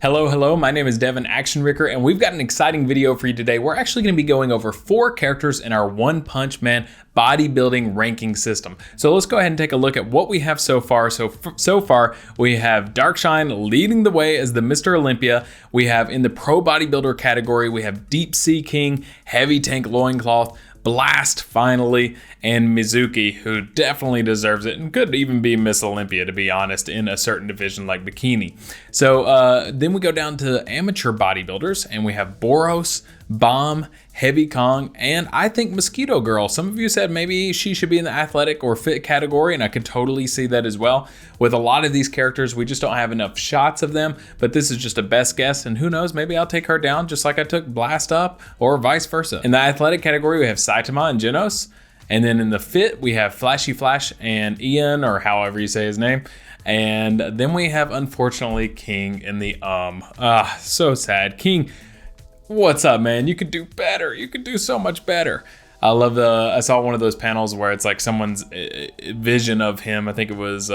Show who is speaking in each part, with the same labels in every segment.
Speaker 1: Hello, my name is Devin Action Ricker, and we've got an exciting video for you today. We're actually going to be going over 4 characters in our One Punch Man bodybuilding ranking system. So let's go ahead and take a look at what we have so far. So far, we have Darkshine leading the way as the Mr. Olympia. We have in the Pro Bodybuilder category, we have Deep Sea King, Heavy Tank Loincloth, Blast finally, and Mizuki, who definitely deserves it and could even be Miss Olympia, to be honest, in a certain division like bikini. So then we go down to amateur bodybuilders, and we have Boros, Bomb, Heavy Kong, and I think Mosquito Girl. Some of you said maybe she should be in the athletic or fit category, and I could totally see that as well. With a lot of these characters, we just don't have enough shots of them, but this is just a best guess, and who knows, maybe I'll take her down just like I took Blast up, or vice versa. In the athletic category, we have Saitama and Genos, and then in the fit, we have Flashy Flash and Ian, or however you say his name. And then we have, unfortunately, King in the so sad. King, what's up, man? You could do better. You could do so much better. I saw one of those panels where it's like someone's vision of him. I think it was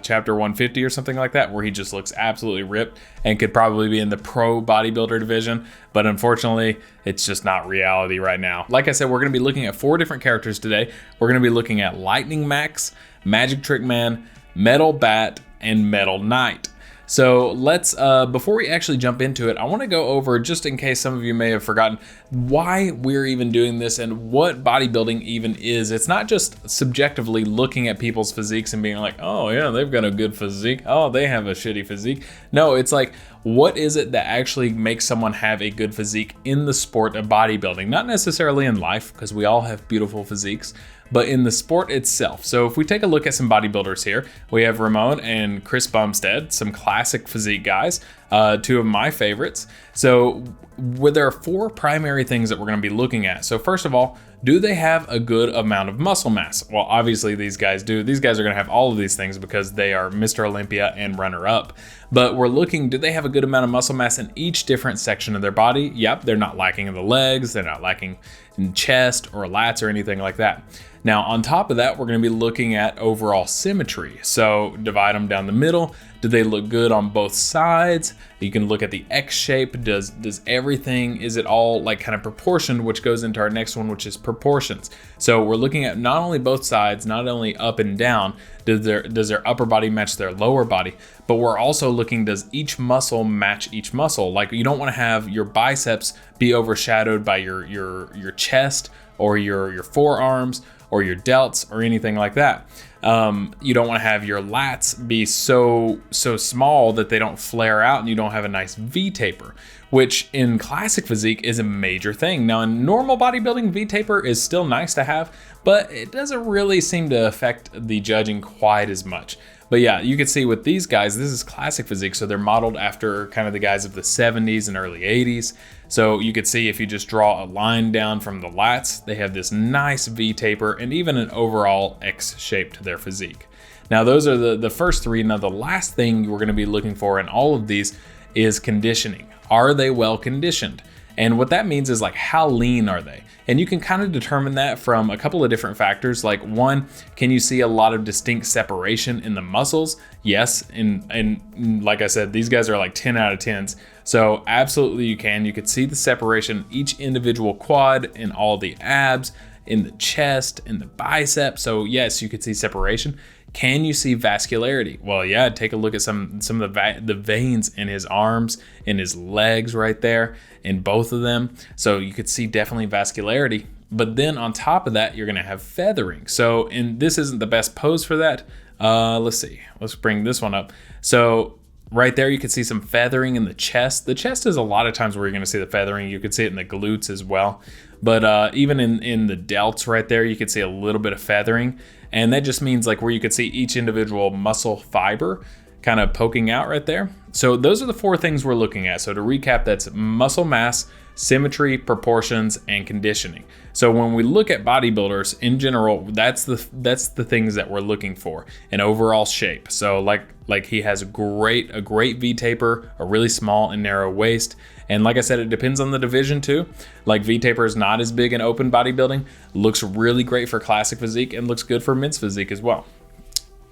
Speaker 1: chapter 150 or something like that, where he just looks absolutely ripped and could probably be in the pro bodybuilder division. But unfortunately, it's just not reality right now. Like I said, we're going to be looking at 4 different characters today. We're going to be looking at Lightning Max, Magic Trick Man, Metal Bat, and Metal Knight. So let's, before we actually jump into it, I want to go over, just in case some of you may have forgotten, why we're even doing this and what bodybuilding even is. It's not just subjectively looking at people's physiques and being like, oh yeah, they've got a good physique. Oh, they have a shitty physique. No, it's like, what is it that actually makes someone have a good physique in the sport of bodybuilding? Not necessarily in life, because we all have beautiful physiques, but in the sport itself. So if we take a look at some bodybuilders here, we have Ramon and Chris Bumstead, some classic physique guys, 2 of my favorites. So there are 4 primary things that we're going to be looking at. So first of all, do they have a good amount of muscle mass? Well, obviously these guys do. These guys are going to have all of these things because they are Mr. Olympia and runner-up. But we're looking, do they have a good amount of muscle mass in each different section of their body? Yep, they're not lacking in the legs, they're not lacking in chest or lats or anything like that. Now, on top of that, we're going to be looking at overall symmetry. So divide them down the middle. Do they look good on both sides? You can look at the X shape. Does everything, is it all like kind of proportioned, which goes into our next one, which is proportions. So we're looking at not only both sides, not only up and down, does their upper body match their lower body, but we're also looking, does each muscle match each muscle? Like, you don't want to have your biceps be overshadowed by your chest or your forearms or your delts or anything like that. You don't want to have your lats be so small that they don't flare out and you don't have a nice V taper, which in classic physique is a major thing. Now in normal bodybuilding, V taper is still nice to have, but it doesn't really seem to affect the judging quite as much. But yeah, you can see with these guys, this is classic physique. So they're modeled after kind of the guys of the 70s and early 80s. So you could see if you just draw a line down from the lats, they have this nice V taper and even an overall X shape to their physique. Now those are the first 3. Now the last thing we're going to be looking for in all of these is conditioning. Are they well conditioned? And what that means is like, how lean are they? And you can kind of determine that from a couple of different factors. Like, one, can you see a lot of distinct separation in the muscles? Yes, and like I said, these guys are like 10 out of 10s. So absolutely you can. You could see the separation, each individual quad and all the abs, in the chest, in the bicep. So yes, you could see separation. Can you see vascularity? Well, yeah, take a look at some of the veins in his arms, in his legs right there, in both of them. So you could see definitely vascularity. But then on top of that, you're gonna have feathering. So, and this isn't the best pose for that. Let's see, let's bring this one up. So right there, you can see some feathering in the chest. The chest is a lot of times where you're gonna see the feathering. You could see it in the glutes as well. But even in the delts right there, you could see a little bit of feathering. And that just means like where you could see each individual muscle fiber kind of poking out right there. So those are the 4 things we're looking at. So to recap, that's muscle mass, symmetry, proportions, and conditioning. So when we look at bodybuilders in general, that's the things that we're looking for. An overall shape. So like he has a great V taper, a really small and narrow waist. And like I said, it depends on the division too. Like V taper is not as big in open bodybuilding, looks really great for classic physique and looks good for men's physique as well.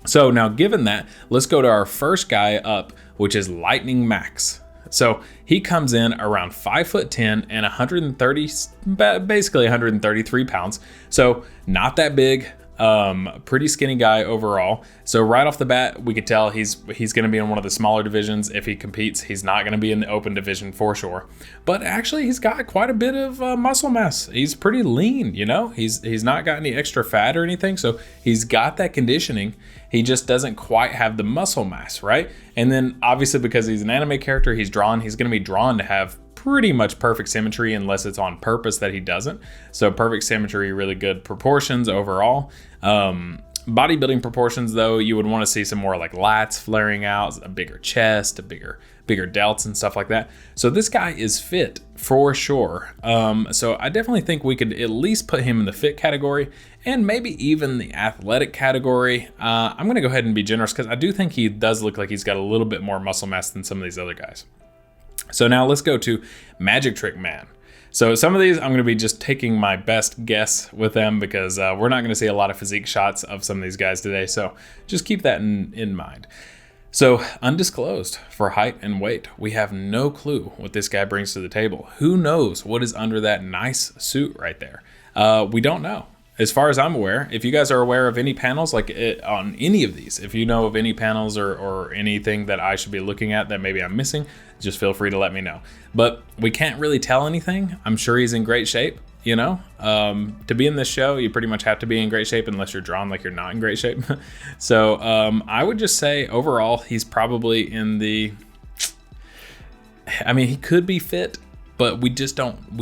Speaker 1: So now given that, let's go to our first guy up, which is Lightning Max. So he comes in around 5'10" and 130, basically 133 pounds. So not that big. Pretty skinny guy overall. So right off the bat, we could tell he's going to be in one of the smaller divisions. If he competes, he's not going to be in the open division for sure. But actually, he's got quite a bit of muscle mass. He's pretty lean, you know. He's not got any extra fat or anything. So he's got that conditioning. He just doesn't quite have the muscle mass, right? And then obviously because he's an anime character, he's going to be drawn to have pretty much perfect symmetry unless it's on purpose that he doesn't. So perfect symmetry, really good proportions overall. Bodybuilding proportions though, you would want to see some more like lats flaring out, a bigger chest, a bigger delts and stuff like that. So this guy is fit for sure. So I definitely think we could at least put him in the fit category and maybe even the athletic category. I'm going to go ahead and be generous because I do think he does look like he's got a little bit more muscle mass than some of these other guys. So now let's go to Magic Trick Man. So some of these I'm going to be just taking my best guess with them because we're not going to see a lot of physique shots of some of these guys today. So just keep that in mind. So undisclosed for height and weight. We have no clue what this guy brings to the table. Who knows what is under that nice suit right there? We don't know. As far as I'm aware, if you guys are aware of any panels on any of these, if you know of any panels or anything that I should be looking at that maybe I'm missing, just feel free to let me know. But we can't really tell anything. I'm sure he's in great shape, you know. To be in this show, you pretty much have to be in great shape unless you're drawn like you're not in great shape. So I would just say overall, he's probably in the, I mean, he could be fit, but we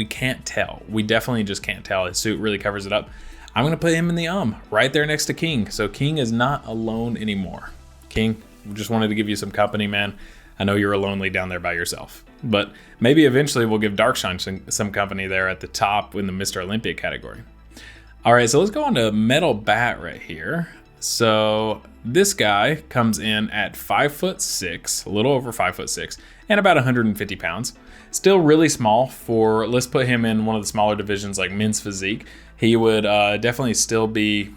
Speaker 1: can't tell. We definitely just can't tell. His suit really covers it up. I'm going to put him in the right there next to King. So King is not alone anymore. King, just wanted to give you some company, man. I know you're lonely down there by yourself. But maybe eventually we'll give Darkshine some company there at the top in the Mr. Olympia category. All right, so let's go on to Metal Bat right here. So this guy comes in at 5'6", a little over 5'6", and about 150 pounds. Still really small for, let's put him in one of the smaller divisions like men's physique. He would definitely still be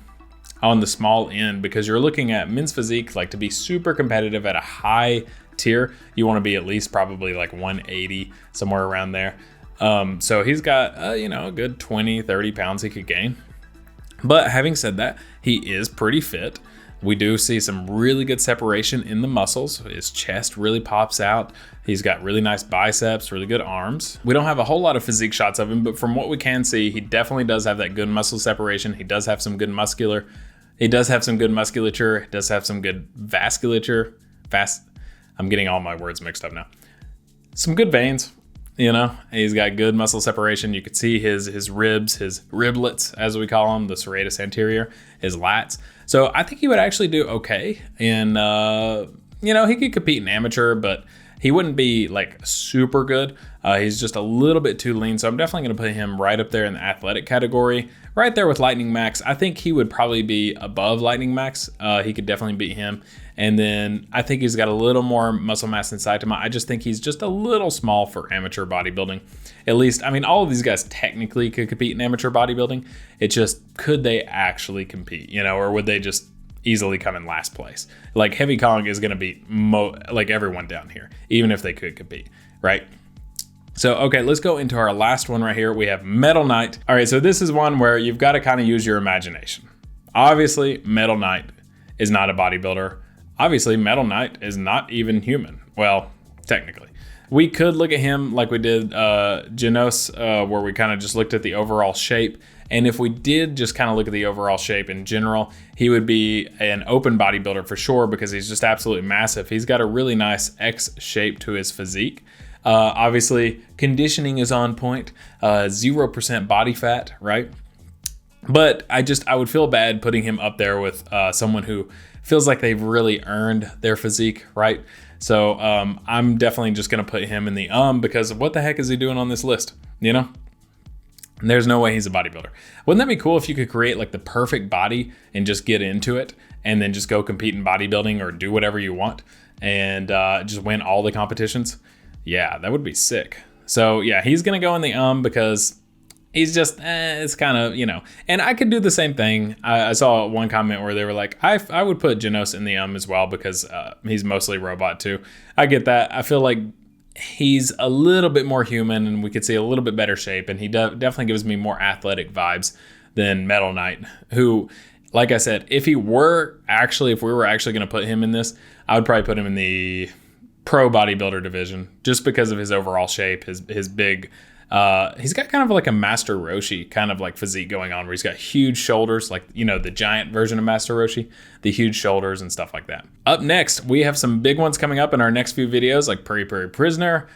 Speaker 1: on the small end because you're looking at men's physique, like to be super competitive at a high tier, you want to be at least probably like 180, somewhere around there. So he's got, you know, a good 20, 30 pounds he could gain. But having said that, he is pretty fit. We do see some really good separation in the muscles. His chest really pops out. He's got really nice biceps, really good arms. We don't have a whole lot of physique shots of him, but from what we can see, he definitely does have that good muscle separation. He does have some good musculature. He does have some good vasculature. I'm getting all my words mixed up now. Some good veins, you know. He's got good muscle separation. You could see his ribs, his riblets, as we call them, the serratus anterior, his lats. So I think he would actually do okay. And, you know, he could compete in amateur, but he wouldn't be like super good. He's just a little bit too lean. So I'm definitely going to put him right up there in the athletic category, right there with Lightning Max. I think he would probably be above Lightning Max. He could definitely beat him. And then I think he's got a little more muscle mass inside him. I just think he's just a little small for amateur bodybuilding. At least, I mean, all of these guys technically could compete in amateur bodybuilding. It just, could they actually compete, you know, or would they just easily come in last place? Like Heavy Kong is going to beat like everyone down here, even if they could compete, right? So, okay, let's go into our last one right here. We have Metal Knight. All right, so this is one where you've got to kind of use your imagination. Obviously, Metal Knight is not a bodybuilder. Obviously, Metal Knight is not even human. Well, technically. We could look at him like we did Genos, where we kind of just looked at the overall shape. And if we did just kind of look at the overall shape in general, he would be an open bodybuilder for sure because he's just absolutely massive. He's got a really nice X shape to his physique. Obviously, conditioning is on point, 0% body fat, right? But I would feel bad putting him up there with someone who feels like they've really earned their physique, right? So I'm definitely just going to put him in the because what the heck is he doing on this list, you know? There's no way he's a bodybuilder. Wouldn't that be cool if you could create like the perfect body and just get into it and then just go compete in bodybuilding or do whatever you want and just win all the competitions? Yeah, that would be sick. So yeah, he's going to go in the because he's just, it's kind of, you know, and I could do the same thing. I saw one comment where they were like, I would put Genos in the as well because he's mostly robot too. I get that. I feel like he's a little bit more human and we could see a little bit better shape. And he definitely gives me more athletic vibes than Metal Knight, who, like I said, if we were actually going to put him in this, I would probably put him in the pro bodybuilder division just because of his overall shape, his big, he's got kind of like a Master Roshi kind of like physique going on where he's got huge shoulders, like, you know, the giant version of Master Roshi, the huge shoulders and stuff like that. Up next, we have some big ones coming up in our next few videos, like Puri Puri Prisoner,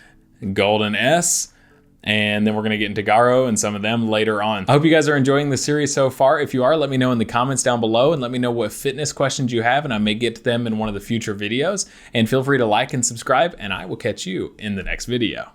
Speaker 1: Golden S, and then we're going to get into Garo and some of them later on. I hope you guys are enjoying the series so far. If you are, let me know in the comments down below and let me know what fitness questions you have, and I may get to them in one of the future videos. And feel free to like and subscribe, and I will catch you in the next video.